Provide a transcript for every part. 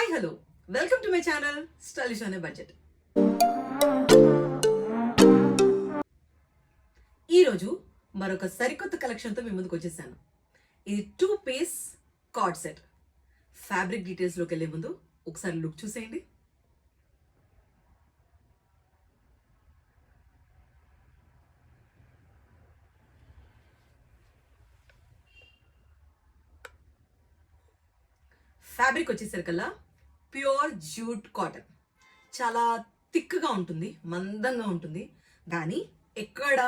Hi hello welcome to my channel stylish అనే budget. ఈరోజు మరొక సరికొత్త కలెక్షన్తో మీ ముందుకు వచ్చేసాను. ఇది 2 పీస్ కార్డ్ సెట్. ఫ్యాబ్రిక్ డీటెయిల్స్లోకి వెళ్ళే ముందు ఒకసారి లుక్ చూసేయండి. ఫ్యాబ్రిక్ వచ్చేసరికల్లా ప్యూర్ జూట్ కాటన్. చాలా థిక్గా ఉంటుంది, మందంగా ఉంటుంది, కానీ ఎక్కడ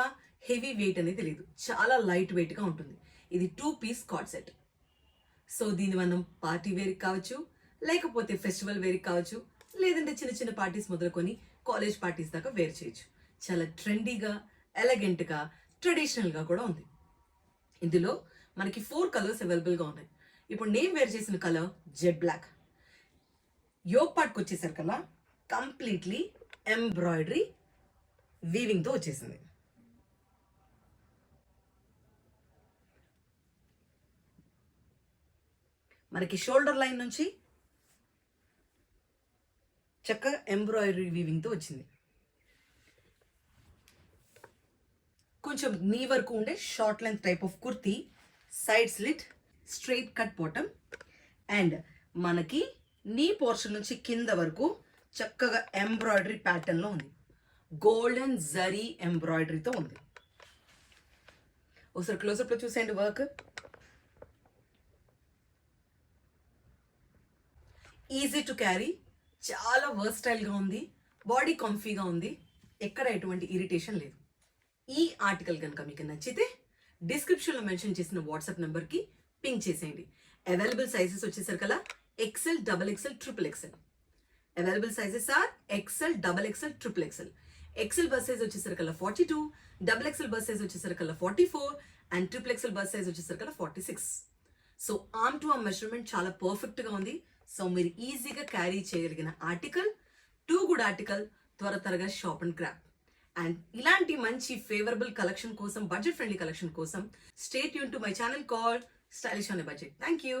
హెవీ వెయిట్ అనేది తెలియదు. చాలా లైట్ వెయిట్గా ఉంటుంది. ఇది 2 పీస్ కార్డ్ సెట్. సో దీన్ని మనం పార్టీ వేర్కి కావచ్చు, లేకపోతే ఫెస్టివల్ వేర్కి కావచ్చు, లేదంటే చిన్న చిన్న పార్టీస్ మొదలుకొని కాలేజ్ పార్టీస్ దాకా వేర్ చేయొచ్చు. చాలా ట్రెండీగా, ఎలగెంట్గా, ట్రెడిషనల్గా కూడా ఉంది. ఇందులో మనకి 4 కలర్స్ అవైలబుల్గా ఉన్నాయి. ఇప్పుడు నేను వేర్ చేసిన కలర్ జెడ్ బ్లాక్. యోగ్ పార్ట్కి వచ్చేసరికల్లా కంప్లీట్లీ ఎంబ్రాయిడరీ వీవింగ్తో వచ్చేసింది. మనకి షోల్డర్ లైన్ నుంచి చక్కగా ఎంబ్రాయిడరీ వీవింగ్తో వచ్చింది. కొంచెం నీ వరకు ఉండే short length type of kurti, side slit, straight cut bottom, and మనకి నీ పోర్షన్ నుంచి కింద వరకు చక్కగా ఎంబ్రాయిడరీ ప్యాటర్న్లో ఉంది. గోల్డెన్ జరీ ఎంబ్రాయిడరీతో ఉంది. ఒకసారి క్లోజప్లో చూసేయండి వర్క్. ఈజీ టు క్యారీ, చాలా వర్స్టైల్గా ఉంది, బాడీ కంఫీగా ఉంది, ఎక్కడ ఎటువంటి ఇరిటేషన్ లేదు. ఈ ఆర్టికల్ కనుక మీకు నచ్చితే డిస్క్రిప్షన్లో మెన్షన్ చేసిన వాట్సాప్ నెంబర్కి పింక్ చేసేయండి. అవైలబుల్ సైజెస్ వచ్చేసరికల్లా XL, XXL, XXL. Available sizes are XL, XXL, XXL. XL bust size వచ్చేసరికల్లా 42, XXL బస్ సైజ్ వచ్చేసరికల్లా 44, అండ్ XXL బస్ సైజ్ వచ్చేసరికల్లా 46. So arm to arm measurement చాలా పర్ఫెక్ట్గా ఉంది. సో మీరు ఈజీగా క్యారీ చేయగలిగిన ఆర్టికల్, 2 గుడ్ ఆర్టికల్. త్వరగా షాప్ అండ్ గ్రాబ్. అండ్ ఇలాంటి మంచి ఫేవరబుల్ కలెక్షన్ కోసం, బడ్జెట్ ఫ్రెండ్లీ కలెక్షన్ కోసం stay tuned to my channel called stylish అనే బడ్జెట్. Thank you.